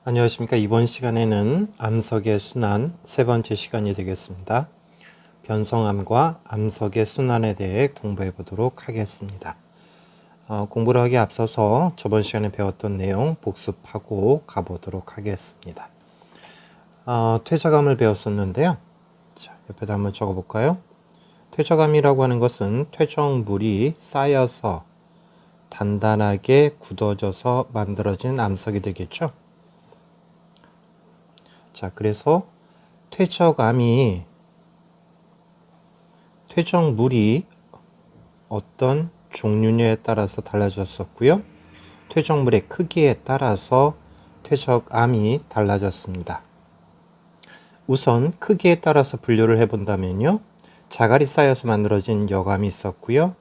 안녕하십니까. 이번 시간에는 암석의 순환 세 번째 시간이 되겠습니다. 변성암과 암석의 순환에 대해 공부해 보도록 하겠습니다. 공부를 하기 앞서서 저번 시간에 배웠던 내용 복습하고 가보도록 하겠습니다. 퇴적암을 배웠었는데요. 자, 옆에다 한번 적어볼까요? 퇴적암이라고 하는 것은 퇴적물이 쌓여서 단단하게 굳어져서 만들어진 암석이 되겠죠. 자, 그래서 퇴적물이 어떤 종류냐에 따라서 달라졌었고요. 퇴적물의 크기에 따라서 퇴적암이 달라졌습니다. 우선 크기에 따라서 분류를 해본다면요. 자갈이 쌓여서 만들어진 여감이 있었고요.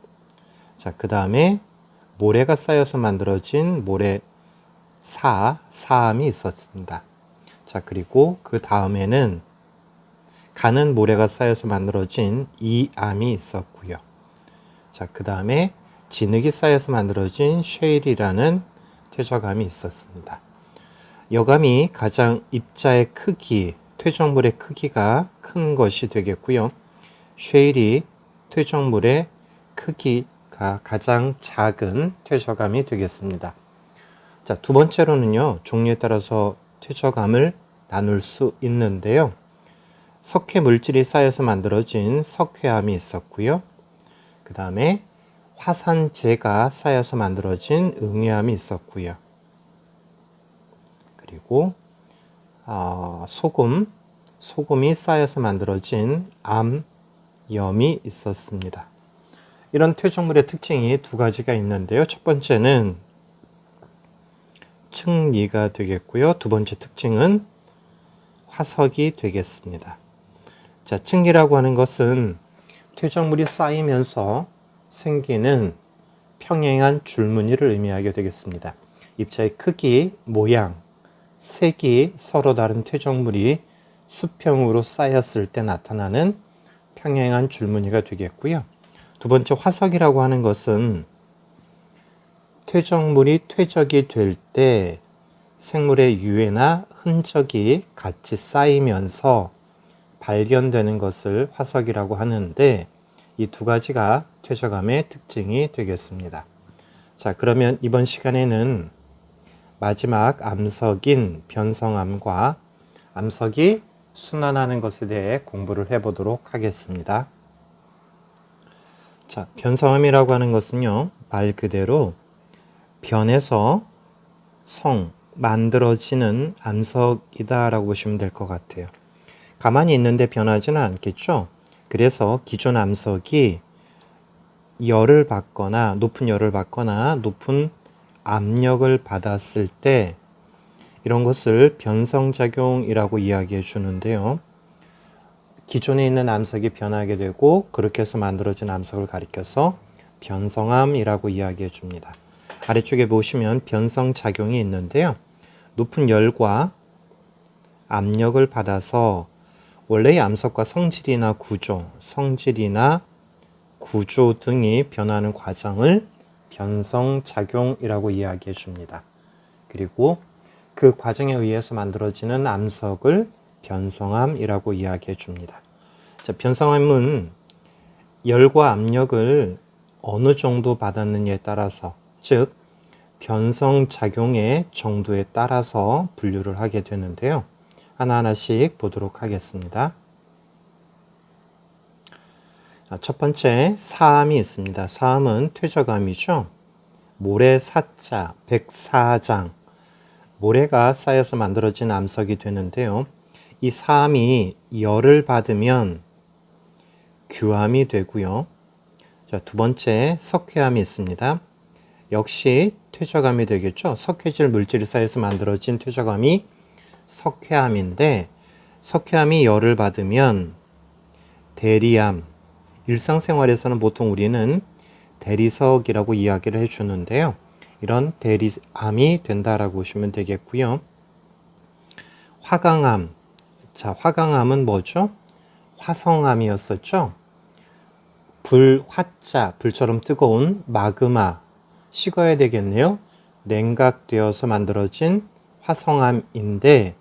자, 그 다음에 모래가 쌓여서 만들어진 사암이 있었습니다. 자, 그리고 그 다음에는 가는 모래가 쌓여서 만들어진 이암이 있었고요. 자, 그 다음에 진흙이 쌓여서 만들어진 쉐일이라는 퇴적암이 있었습니다. 여감이 가장 입자의 크기, 퇴적물의 크기가 큰 것이 되겠고요. 쉐일이 퇴적물의 크기가 가장 작은 퇴적암이 되겠습니다. 자, 두 번째로는요, 종류에 따라서 퇴적암을 나눌 수 있는데요. 석회 물질이 쌓여서 만들어진 석회암이 있었고요. 그 다음에 화산재가 쌓여서 만들어진 응애암이 있었고요. 그리고 소금이 쌓여서 만들어진 암염이 있었습니다. 이런 퇴적물의 특징이 두 가지가 있는데요. 첫 번째는 층리가 되겠고요. 두 번째 특징은 화석이 되겠습니다. 자, 층리라고 하는 것은 퇴적물이 쌓이면서 생기는 평행한 줄무늬를 의미하게 되겠습니다. 입자의 크기, 모양, 색이 서로 다른 퇴적물이 수평으로 쌓였을 때 나타나는 평행한 줄무늬가 되겠고요. 두 번째 화석이라고 하는 것은 퇴적물이 퇴적이 될 때 생물의 유해나 흔적이 같이 쌓이면서 발견되는 것을 화석이라고 하는데 이 두 가지가 퇴적암의 특징이 되겠습니다. 자, 그러면 이번 시간에는 마지막 암석인 변성암과 암석이 순환하는 것에 대해 공부를 해보도록 하겠습니다. 자, 변성암이라고 하는 것은요, 말 그대로 변에서 만들어지는 암석이다라고 보시면 될 것 같아요. 가만히 있는데 변하지는 않겠죠. 그래서 기존 암석이 열을 받거나 높은 압력을 받았을 때 이런 것을 변성작용이라고 이야기해 주는데요. 기존에 있는 암석이 변하게 되고 그렇게 해서 만들어진 암석을 가리켜서 변성암이라고 이야기해 줍니다. 아래쪽에 보시면 변성작용이 있는데요. 높은 열과 압력을 받아서 원래의 암석과 성질이나 구조 등이 변하는 과정을 변성작용이라고 이야기해 줍니다. 그리고 그 과정에 의해서 만들어지는 암석을 변성암이라고 이야기해 줍니다. 자, 변성암은 열과 압력을 어느 정도 받았느냐에 따라서, 즉 변성작용의 정도에 따라서 분류를 하게 되는데요. 하나하나씩 보도록 하겠습니다. 첫 번째, 사암이 있습니다. 사암은 퇴적암이죠. 모래사자, 백사장, 모래가 쌓여서 만들어진 암석이 되는데요. 이 사암이 열을 받으면 규암이 되고요. 자, 두 번째, 석회암이 있습니다. 역시 퇴적암이 되겠죠. 석회질 물질이 쌓여서 만들어진 퇴적암이 석회암인데, 석회암이 열을 받으면 대리암, 일상생활에서는 보통 우리는 대리석이라고 이야기를 해주는데요. 이런 대리암이 된다라고 보시면 되겠고요. 화강암, 자, 화강암은 뭐죠? 화성암이었었죠. 불처럼 뜨거운 마그마, 식어야 되겠네요. 냉각되어서 만들어진 화성암인데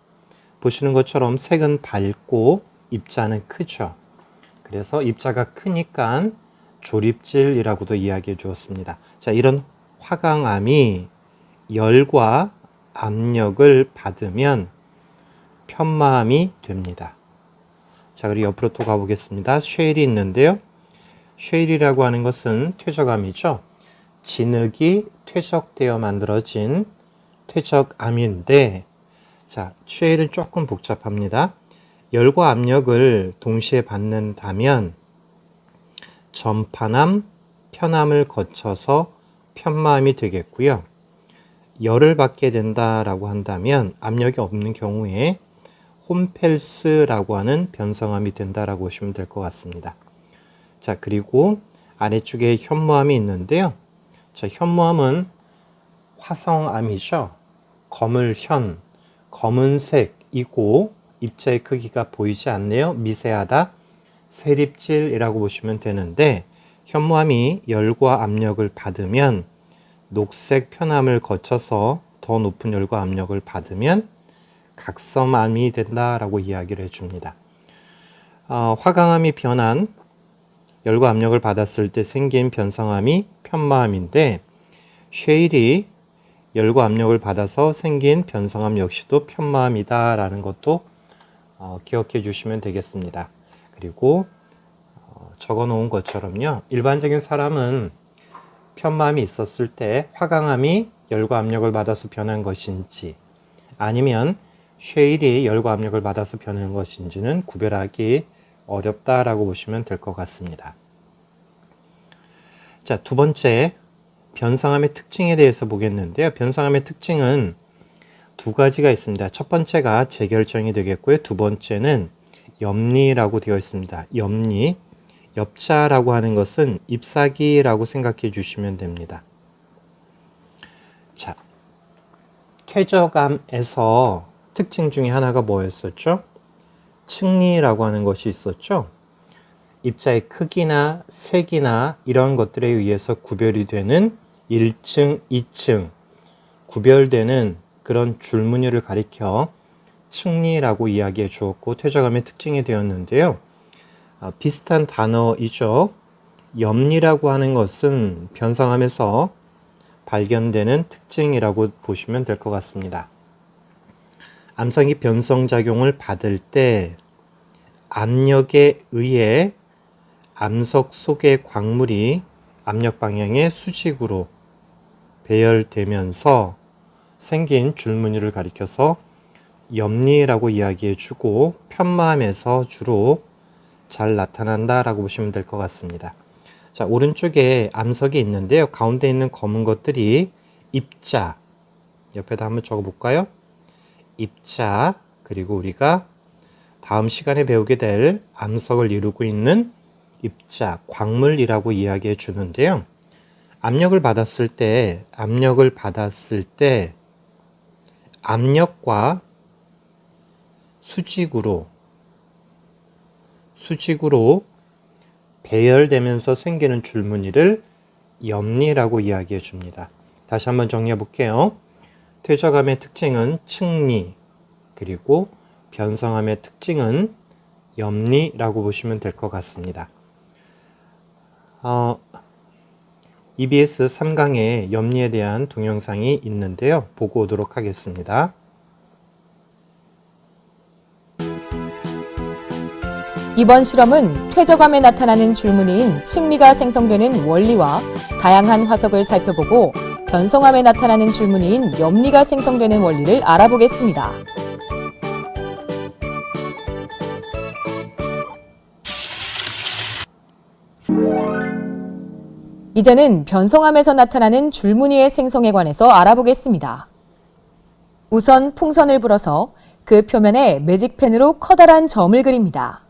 보시는 것처럼 색은 밝고 입자는 크죠. 그래서 입자가 크니까 조립질이라고도 이야기해 주었습니다. 자, 이런 화강암이 열과 압력을 받으면 편마암이 됩니다. 자, 그리고 옆으로 또 가보겠습니다. 쉐일이 있는데요. 쉐일이라고 하는 것은 퇴적암이죠. 진흙이 퇴적되어 만들어진 퇴적암인데, 자, 쉐일은 조금 복잡합니다. 열과 압력을 동시에 받는다면 전파암, 편암을 거쳐서 편마암이 되겠고요. 열을 받게 된다라고 한다면 압력이 없는 경우에 홈펠스라고 하는 변성암이 된다라고 보시면 될 것 같습니다. 자, 그리고 아래쪽에 현무암이 있는데요. 자, 현무암은 화성암이죠. 거물현, 검은색이고 입자의 크기가 보이지 않네요. 미세하다, 세립질이라고 보시면 되는데, 현무암이 열과 압력을 받으면 녹색 편암을 거쳐서 더 높은 열과 압력을 받으면 각섬암이 된다라고 이야기를 해줍니다. 화강암이 변한 열과 압력을 받았을 때 생긴 변성암이 편마암인데, 쉐일이 열과 압력을 받아서 생긴 변성암 역시도 편마암이다 라는 것도 기억해 주시면 되겠습니다. 그리고 적어 놓은 것처럼요, 일반적인 사람은 편마암이 있었을 때 화강암이 열과 압력을 받아서 변한 것인지 아니면 쉐일이 열과 압력을 받아서 변한 것인지는 구별하기 어렵다라고 보시면 될 것 같습니다. 자, 두 번째, 변성암의 특징에 대해서 보겠는데요. 변성암의 특징은 두 가지가 있습니다. 첫 번째가 재결정이 되겠고요. 두 번째는 엽리라고 되어 있습니다. 엽리, 엽자라고 하는 것은 잎사귀라고 생각해 주시면 됩니다. 자, 퇴적암에서 특징 중에 하나가 뭐였었죠? 층리라고 하는 것이 있었죠. 입자의 크기나 색이나 이런 것들에 의해서 구별이 되는 1층, 2층 구별되는 그런 줄무늬를 가리켜 층리라고 이야기해 주었고, 퇴적암의 특징이 되었는데요. 비슷한 단어이죠. 엽리라고 하는 것은 변성암에서 발견되는 특징이라고 보시면 될 것 같습니다. 암석이 변성작용을 받을 때 압력에 의해 암석 속의 광물이 압력 방향의 수직으로 배열되면서 생긴 줄무늬를 가리켜서 엽리라고 이야기해 주고, 편마암에서 주로 잘 나타난다라고 보시면 될 것 같습니다. 자, 오른쪽에 암석이 있는데요. 가운데 있는 검은 것들이 입자, 옆에다 한번 적어 볼까요? 입자, 그리고 우리가 다음 시간에 배우게 될 암석을 이루고 있는 입자, 광물이라고 이야기해 주는데요. 압력을 받았을 때 압력과 수직으로 배열되면서 생기는 줄무늬를 엽리라고 이야기해 줍니다. 다시 한번 정리해 볼게요. 퇴적암의 특징은 층리, 그리고 변성암의 특징은 엽리라고 보시면 될 것 같습니다. EBS 3강에 엽리에 대한 동영상이 있는데요. 보고 오도록 하겠습니다. 이번 실험은 퇴적암에 나타나는 줄무늬인 층리가 생성되는 원리와 다양한 화석을 살펴보고 변성암에 나타나는 줄무늬인 엽리가 생성되는 원리를 알아보겠습니다. 이제는 변성암에서 나타나는 줄무늬의 생성에 관해서 알아보겠습니다. 우선 풍선을 불어서 그 표면에 매직펜으로 커다란 점을 그립니다.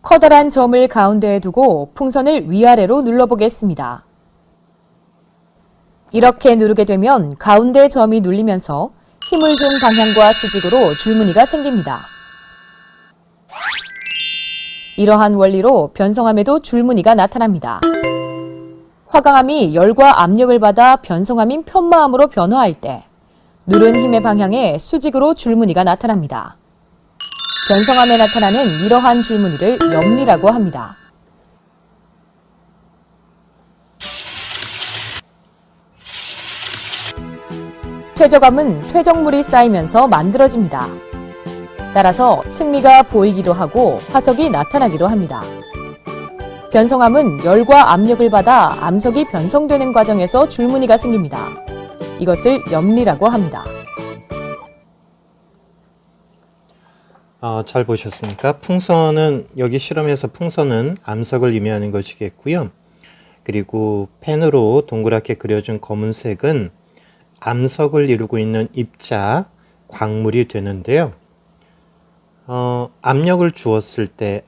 커다란 점을 가운데에 두고 풍선을 위아래로 눌러보겠습니다. 이렇게 누르게 되면 가운데 점이 눌리면서 힘을 준 방향과 수직으로 줄무늬가 생깁니다. 이러한 원리로 변성암에도 줄무늬가 나타납니다. 화강암이 열과 압력을 받아 변성암인 편마암으로 변화할 때 누른 힘의 방향에 수직으로 줄무늬가 나타납니다. 변성함에 나타나는 이러한 줄무늬를 염리라고 합니다. 퇴적암은 퇴적물이 쌓이면서 만들어집니다. 따라서 층리가 보이기도 하고 화석이 나타나기도 합니다. 변성암은 열과 압력을 받아 암석이 변성되는 과정에서 줄무늬가 생깁니다. 이것을 염리라고 합니다. 잘 보셨습니까? 풍선은 여기 실험에서 풍선은 암석을 의미하는 것이겠고요. 그리고 펜으로 동그랗게 그려준 검은색은 암석을 이루고 있는 입자, 광물이 되는데요. 압력을 주었을 때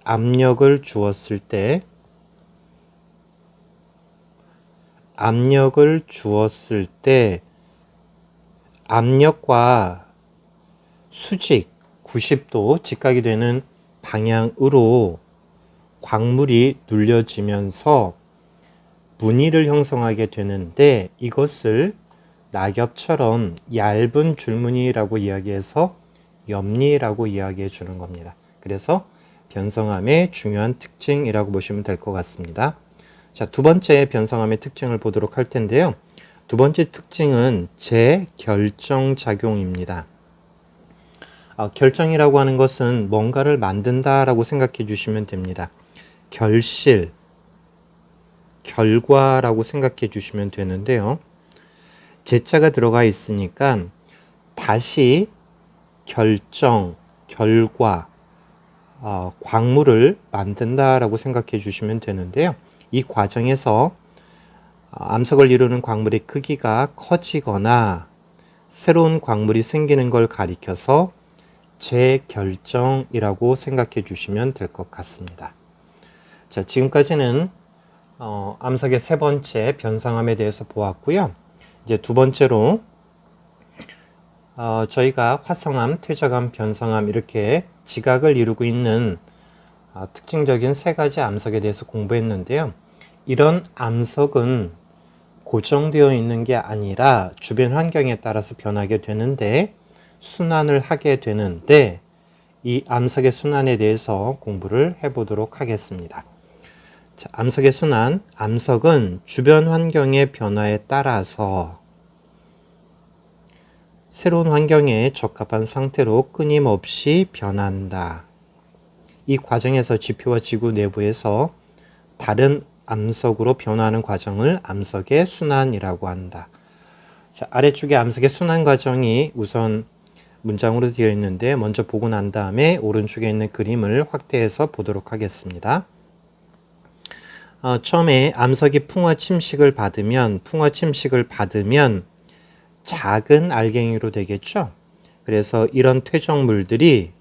압력과 수직 90도 직각이 되는 방향으로 광물이 눌려지면서 무늬를 형성하게 되는데 이것을 낙엽처럼 얇은 줄무늬라고 이야기해서 염리라고 이야기해 주는 겁니다. 그래서 변성암의 중요한 특징이라고 보시면 될 것 같습니다. 자, 두 번째 변성암의 특징을 보도록 할 텐데요. 두 번째 특징은 재결정작용입니다. 결정이라고 하는 것은 뭔가를 만든다라고 생각해 주시면 됩니다. 결실, 결과라고 생각해 주시면 되는데요. 제자가 들어가 있으니까 다시 결정, 결과, 광물을 만든다라고 생각해 주시면 되는데요. 이 과정에서 암석을 이루는 광물의 크기가 커지거나 새로운 광물이 생기는 걸 가리켜서 재결정이라고 생각해 주시면 될 것 같습니다. 자, 지금까지는 암석의 세 번째 변성암에 대해서 보았고요. 이제 두 번째로 저희가 화성암, 퇴적암, 변성암 이렇게 지각을 이루고 있는 특징적인 세 가지 암석에 대해서 공부했는데요. 이런 암석은 고정되어 있는 게 아니라 주변 환경에 따라서 변하게 되는데 순환을 하게 되는데 이 암석의 순환에 대해서 공부를 해보도록 하겠습니다. 자, 암석의 순환, 암석은 주변 환경의 변화에 따라서 새로운 환경에 적합한 상태로 끊임없이 변한다. 이 과정에서 지표와 지구 내부에서 다른 암석으로 변화하는 과정을 암석의 순환이라고 한다. 자, 아래쪽에 암석의 순환 과정이 우선 문장으로 되어 있는데 먼저 보고 난 다음에 오른쪽에 있는 그림을 확대해서 보도록 하겠습니다. 처음에 암석이 풍화 침식을 받으면 작은 알갱이로 되겠죠. 그래서 이런 퇴적물들이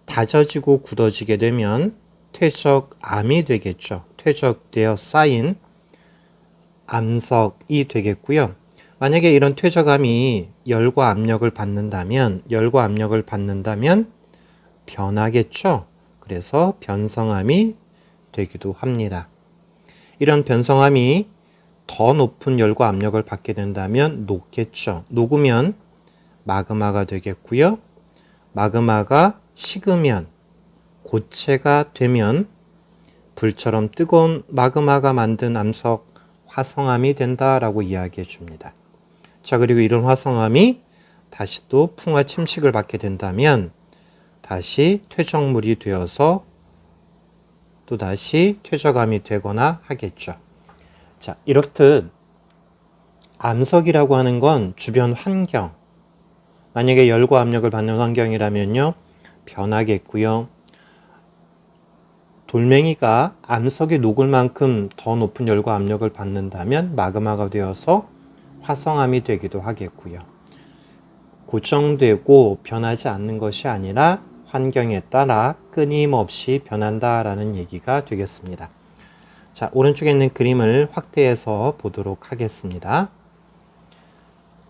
다져지고 굳어지게 되면 퇴적암이 되겠죠. 퇴적되어 쌓인 암석이 되겠고요. 만약에 이런 퇴적암이 열과 압력을 받는다면 변하겠죠. 그래서 변성암이 되기도 합니다. 이런 변성암이 더 높은 열과 압력을 받게 된다면 녹겠죠. 녹으면 마그마가 되겠고요. 마그마가 식으면 고체가 되면 불처럼 뜨거운 마그마가 만든 암석 화성암이 된다라고 이야기해 줍니다. 자, 그리고 이런 화성암이 다시 또 풍화 침식을 받게 된다면 다시 퇴적물이 되어서 또 다시 퇴적암이 되거나 하겠죠. 자, 이렇듯 암석이라고 하는 건 주변 환경, 만약에 열과 압력을 받는 환경이라면요, 변하겠고요. 돌멩이가 암석이 녹을 만큼 더 높은 열과 압력을 받는다면 마그마가 되어서 화성암이 되기도 하겠고요. 고정되고 변하지 않는 것이 아니라 환경에 따라 끊임없이 변한다라는 얘기가 되겠습니다. 자, 오른쪽에 있는 그림을 확대해서 보도록 하겠습니다.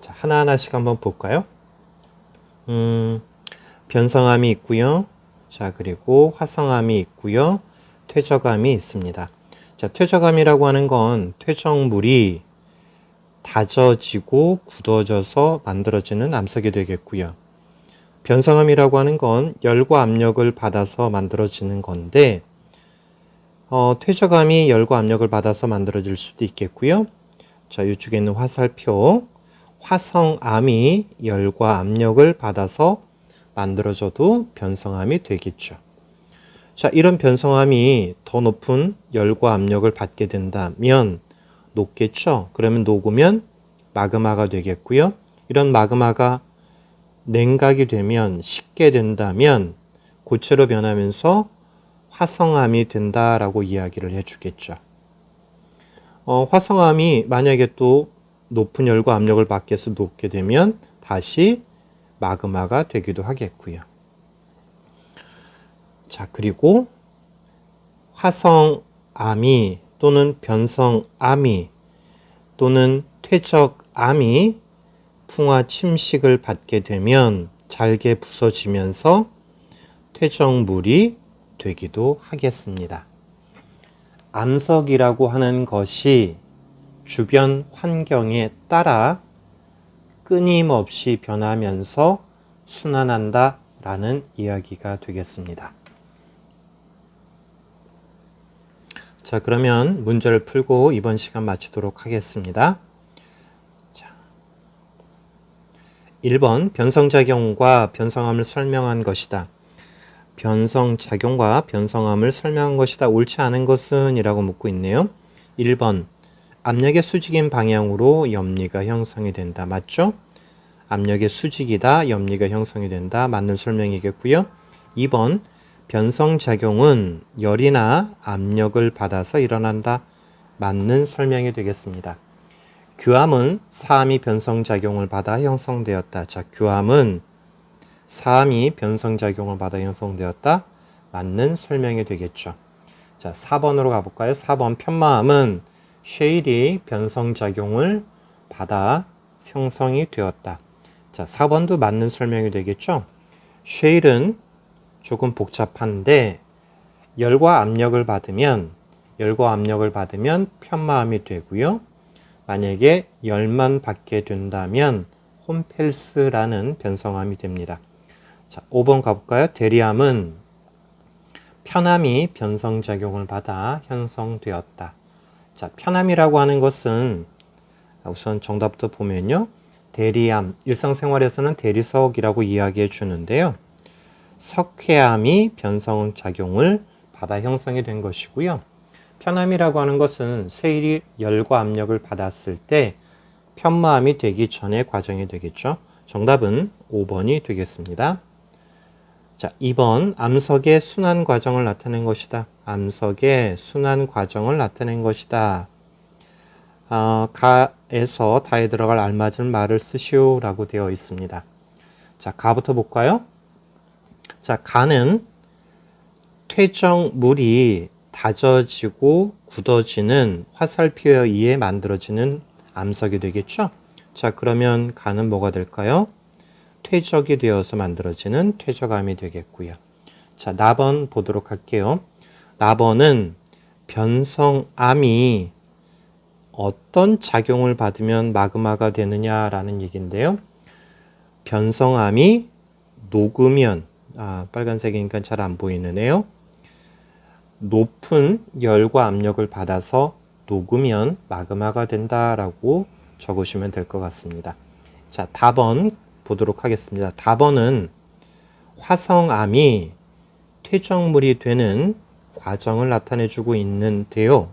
자, 하나하나씩 한번 볼까요? 변성암이 있고요. 자, 그리고 화성암이 있고요. 퇴적암이 있습니다. 자, 퇴적암이라고 하는 건 퇴적물이 다져지고 굳어져서 만들어지는 암석이 되겠고요. 변성암이라고 하는 건 열과 압력을 받아서 만들어지는 건데 퇴적암이 열과 압력을 받아서 만들어질 수도 있겠고요. 자, 이쪽에 있는 화살표 화성암이 열과 압력을 받아서 만들어져도 변성암이 되겠죠. 자, 이런 변성암이 더 높은 열과 압력을 받게 된다면 녹겠죠. 그러면 녹으면 마그마가 되겠고요. 이런 마그마가 냉각이 되면 식게 된다면 고체로 변하면서 화성암이 된다라고 이야기를 해주겠죠. 화성암이 만약에 또 높은 열과 압력을 받게 해서 녹게 되면 다시 마그마가 되기도 하겠고요. 자, 그리고 화성암이 또는 변성암이 또는 퇴적암이 풍화 침식을 받게 되면 잘게 부서지면서 퇴적물이 되기도 하겠습니다. 암석이라고 하는 것이 주변 환경에 따라 끊임없이 변하면서 순환한다라는 이야기가 되겠습니다. 자, 그러면 문제를 풀고 이번 시간 마치도록 하겠습니다. 자, 1번 변성작용과 변성암을 설명한 것이다. 변성작용과 변성암을 설명한 것이다. 옳지 않은 것은? 이라고 묻고 있네요. 1번 압력의 수직인 방향으로 염리가 형성이 된다. 맞죠? 압력의 수직이다. 염리가 형성이 된다. 맞는 설명이겠고요. 2번 변성작용은 열이나 압력을 받아서 일어난다. 맞는 설명이 되겠습니다. 규암은 사암이 변성작용을 받아 형성되었다. 자, 규암은 사암이 변성작용을 받아 형성되었다. 맞는 설명이 되겠죠. 자, 4번으로 가볼까요? 4번 편마암은 쉐일이 변성작용을 받아 형성이 되었다. 자, 4번도 맞는 설명이 되겠죠. 쉐일은 조금 복잡한데 열과 압력을 받으면 편마암이 되고요. 만약에 열만 받게 된다면 홈펠스라는 변성암이 됩니다. 자, 5번 가볼까요? 대리암은 편암이 변성작용을 받아 형성되었다. 자, 편암이라고 하는 것은 우선 정답부터 보면요. 대리암, 일상생활에서는 대리석이라고 이야기해 주는데요. 석회암이 변성작용을 받아 형성이 된 것이고요. 편암이라고 하는 것은 세일이 열과 압력을 받았을 때 편마암이 되기 전의 과정이 되겠죠. 정답은 5번이 되겠습니다. 자, 2번 암석의 순환 과정을 나타낸 것이다. 암석의 순환 과정을 나타낸 것이다. 가에서 다에 들어갈 알맞은 말을 쓰시오 라고 되어 있습니다. 자, 가부터 볼까요? 자, 가는 퇴적물이 다져지고 굳어지는 화살표에 의해 만들어지는 암석이 되겠죠? 자, 그러면 가는 뭐가 될까요? 퇴적이 되어서 만들어지는 퇴적암이 되겠고요. 자, 나번 보도록 할게요. 나번은 변성암이 어떤 작용을 받으면 마그마가 되느냐라는 얘기인데요. 변성암이 녹으면, 빨간색이니까 잘 안 보이네요. 높은 열과 압력을 받아서 녹으면 마그마가 된다라고 적으시면 될 것 같습니다. 자, 답번 보도록 하겠습니다. 답번은 화성암이 퇴적물이 되는 과정을 나타내주고 있는데요.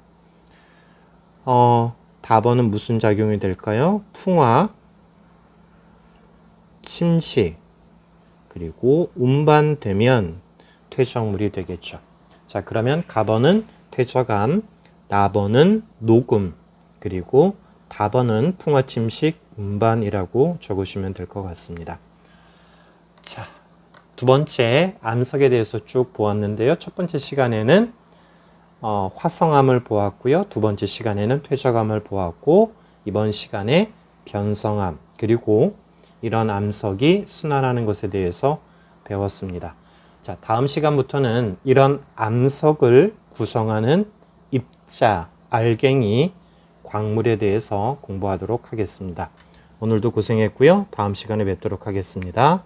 답번은 무슨 작용이 될까요? 풍화, 침식, 그리고 운반되면 퇴적물이 되겠죠. 자, 그러면 가번은 퇴적암, 나번은 녹음, 그리고 답번은 풍화, 침식, 운반이라고 적으시면 될 것 같습니다. 자, 두 번째 암석에 대해서 쭉 보았는데요. 첫 번째 시간에는 화성암을 보았고요. 두 번째 시간에는 퇴적암을 보았고, 이번 시간에 변성암, 그리고 이런 암석이 순환하는 것에 대해서 배웠습니다. 자, 다음 시간부터는 이런 암석을 구성하는 입자, 알갱이, 광물에 대해서 공부하도록 하겠습니다. 오늘도 고생했고요. 다음 시간에 뵙도록 하겠습니다.